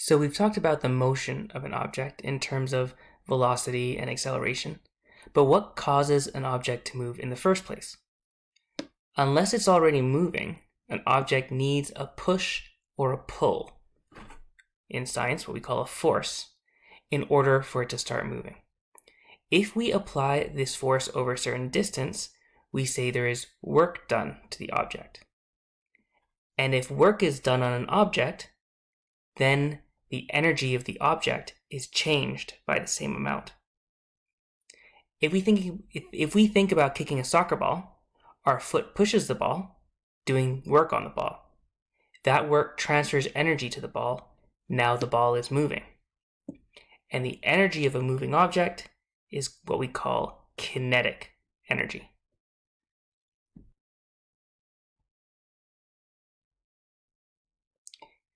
So we've talked about the motion of an object in terms of velocity and acceleration, but what causes an object to move in the first place? Unless it's already moving, an object needs a push or a pull, in science what we call a force, in order for it to start moving. If we apply this force over a certain distance, we say there is work done to the object. And if work is done on an object, then the energy of the object is changed by the same amount. If we think about kicking a soccer ball, our foot pushes the ball, doing work on the ball. That work transfers energy to the ball. Now the ball is moving. And the energy of a moving object is what we call kinetic energy.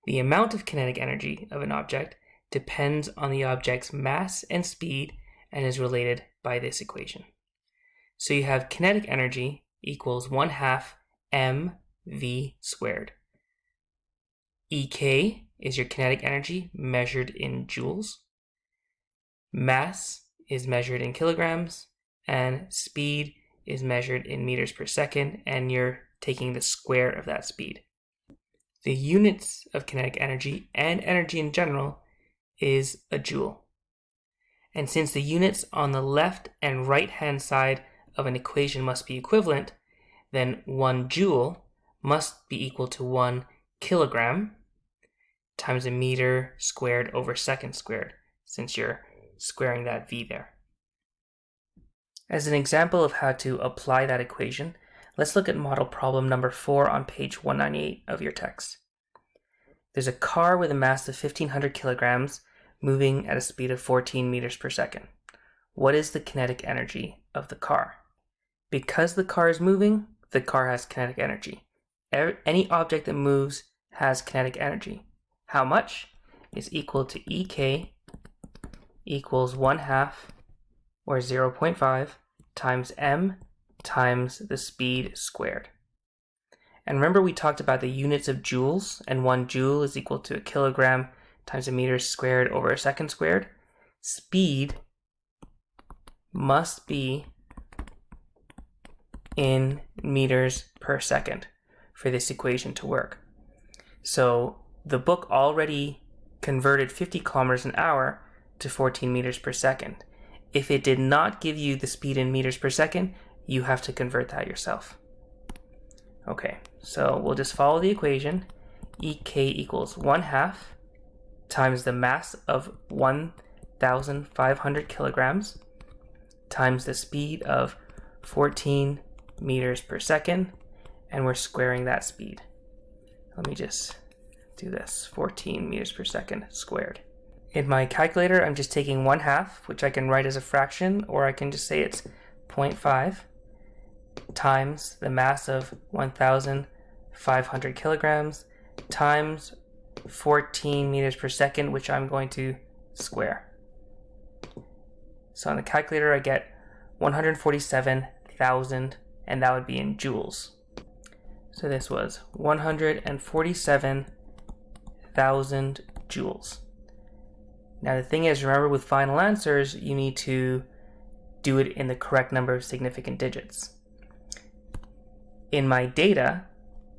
The amount of kinetic energy of an object depends on the object's mass and speed and is related by this equation. So you have kinetic energy equals 1/2 mv squared. Ek is your kinetic energy measured in joules. Mass is measured in kilograms, and speed is measured in meters per second, and you're taking the square of that speed. The units of kinetic energy and energy in general is a joule. And since the units on the left and right hand side of an equation must be equivalent, then 1 joule must be equal to 1 kilogram times a meter squared over second squared, since you're squaring that v there. As an example of how to apply that equation, let's look at model problem number 4 on page 198 of your text. There's a car with a mass of 1,500 kilograms moving at a speed of 14 meters per second. What is the kinetic energy of the car? Because the car is moving, the car has kinetic energy. Any object that moves has kinetic energy. How much? Is equal to Ek equals 1/2 or 0.5 times m times the speed squared. And remember we talked about the units of joules, and 1 joule is equal to a kilogram times a meter squared over a second squared. Speed must be in meters per second for this equation to work. So the book already converted 50 kilometers an hour to 14 meters per second. If it did not give you the speed in meters per second, you have to convert that yourself. Okay, so we'll just follow the equation. Ek equals 1/2 times the mass of 1,500 kilograms times the speed of 14 meters per second, and we're squaring that speed. Let me just do this, 14 meters per second squared. In my calculator, I'm just taking 1/2, which I can write as a fraction, or I can just say it's 0.5 times the mass of 1,500 kilograms times 14 meters per second, which I'm going to square. So on the calculator, I get 147,000, and that would be in joules. So this was 147,000 joules. Now the thing is, remember with final answers, you need to do it in the correct number of significant digits. In my data,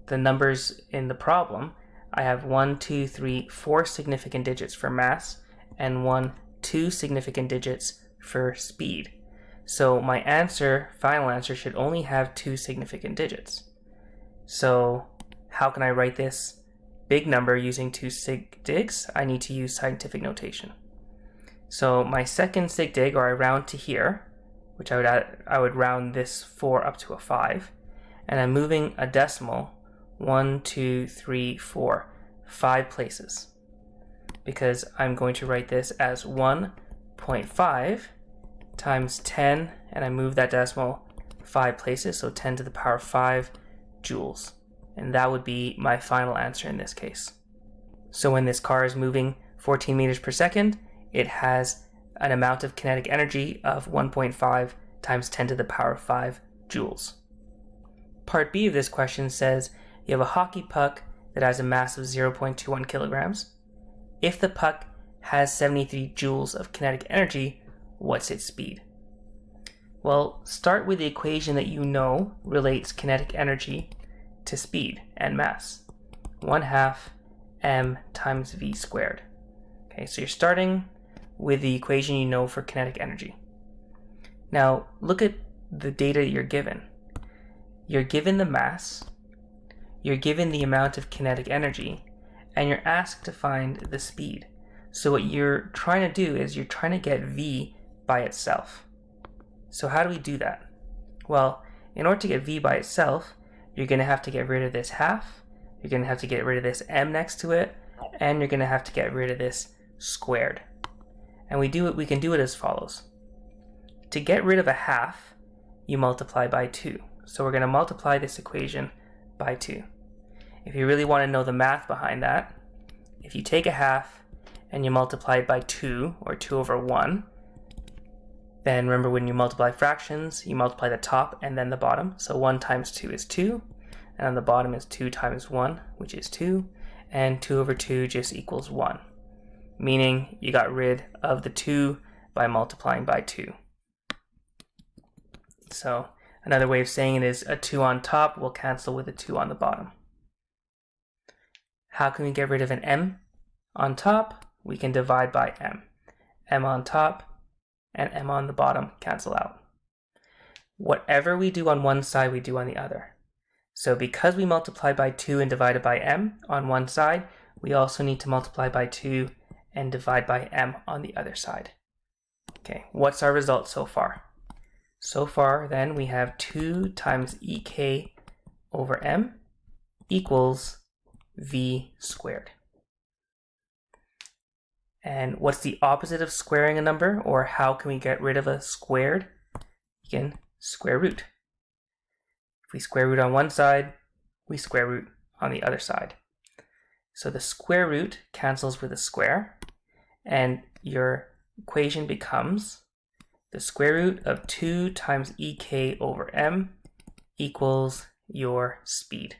the numbers in the problem, I have 1, 2, 3, 4 significant digits for mass and 1, 2 significant digits for speed. So my answer, final answer, should only have 2 significant digits. So how can I write this big number using 2 sig digs? I need to use scientific notation. So my second sig dig, or I round to here, which I would round this 4 up to a 5, and I'm moving a decimal 1, 2, 3, 4, 5 places, because I'm going to write this as 1.5 times 10, and I move that decimal 5 places, so 10 to the power 5 joules. And that would be my final answer in this case. So when this car is moving 14 meters per second, it has an amount of kinetic energy of 1.5 times 10 to the power 5 joules. Part B of this question says you have a hockey puck that has a mass of 0.21 kilograms. if the puck has 73 joules of kinetic energy, what's its speed? Well, start with the equation that you know relates kinetic energy to speed and mass. 1/2 m times v squared. Okay, so you're starting with the equation you know for kinetic energy. Now, look at the data you're given. You're given the mass, you're given the amount of kinetic energy, and you're asked to find the speed. So what you're trying to do is you're trying to get v by itself. So how do we do that? Well, in order to get v by itself, you're going to have to get rid of this half, you're going to have to get rid of this m next to it, and you're going to have to get rid of this squared. And we can do it as follows. To get rid of a half, you multiply by 2. So we're going to multiply this equation by 2. If you really want to know the math behind that, if you take a half and you multiply it by 2, or 2 over 1, then remember when you multiply fractions, you multiply the top and then the bottom. So 1 times 2 is 2, and on the bottom is 2 times 1, which is 2, and 2 over 2 just equals 1, meaning you got rid of the 2 by multiplying by 2. So another way of saying it is a 2 on top will cancel with a 2 on the bottom. How can we get rid of an m on top? We can divide by m. M on top and m on the bottom cancel out. Whatever we do on one side, we do on the other. So because we multiply by 2 and divided by m on one side, we also need to multiply by 2 and divide by m on the other side. Okay, what's our result so far? So far, then, we have 2 times ek over m equals v squared. And what's the opposite of squaring a number, or how can we get rid of a squared? You can square root. If we square root on one side, we square root on the other side. So the square root cancels with a square, and your equation becomes the square root of 2 times ek over m equals your speed.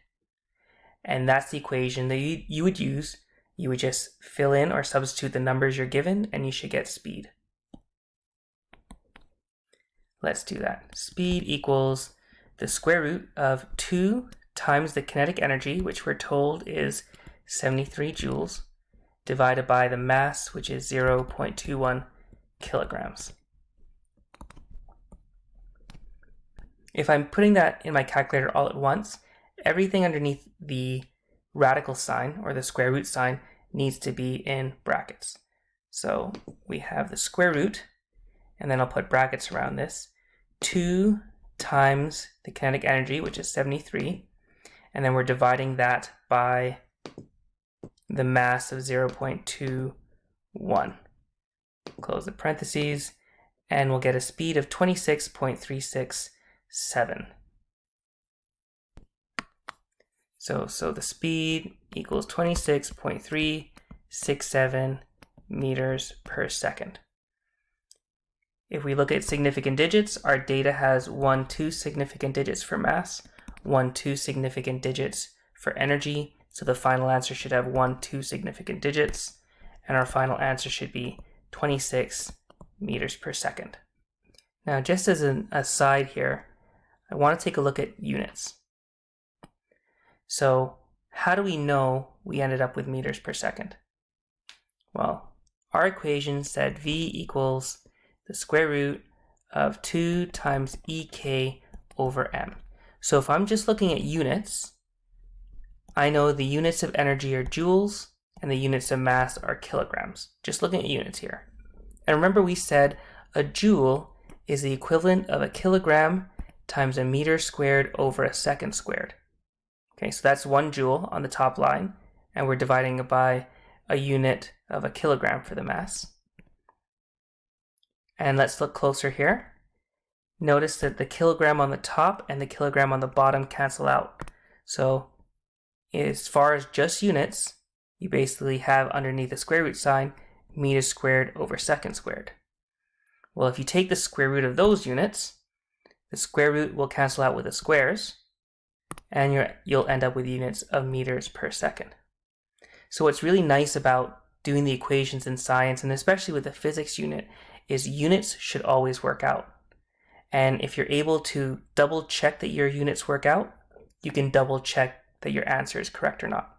And that's the equation that you would use. You would just fill in or substitute the numbers you're given, and you should get speed. Let's do that. Speed equals the square root of 2 times the kinetic energy, which we're told is 73 joules, divided by the mass, which is 0.21 kilograms. If I'm putting that in my calculator all at once, everything underneath the radical sign, or the square root sign, needs to be in brackets. So we have the square root, and then I'll put brackets around this, 2 times the kinetic energy, which is 73, and then we're dividing that by the mass of 0.21. Close the parentheses, and we'll get a speed of 26.367. So the speed equals 26.367 meters per second. If we look at significant digits, our data has 2 significant digits for mass, 2 significant digits for energy. So the final answer should have 2 significant digits, and our final answer should be 26 meters per second. Now, just as an aside here, I want to take a look at units. So how do we know we ended up with meters per second? Well, our equation said v equals the square root of 2 times ek over m. So if I'm just looking at units, I know the units of energy are joules and the units of mass are kilograms. Just looking at units here. And remember we said a joule is the equivalent of a kilogram times a meter squared over a second squared. Okay, so that's 1 joule on the top line, and we're dividing it by a unit of a kilogram for the mass. And let's look closer here. Notice that the kilogram on the top and the kilogram on the bottom cancel out. So as far as just units, you basically have underneath the square root sign, meters squared over second squared. Well, if you take the square root of those units, the square root will cancel out with the squares, and you'll end up with units of meters per second. So what's really nice about doing the equations in science, and especially with the physics unit, is units should always work out. And if you're able to double check that your units work out, you can double check that your answer is correct or not.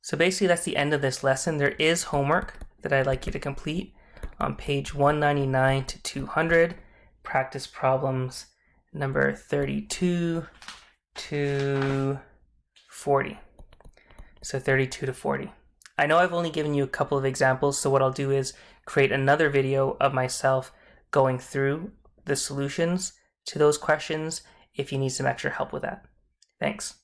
So basically that's the end of this lesson. There is homework that I'd like you to complete on page 199 to 200, practice problems number 32 to 40. So 32 to 40. I know I've only given you a couple of examples, so what I'll do is create another video of myself going through the solutions to those questions if you need some extra help with that. Thanks.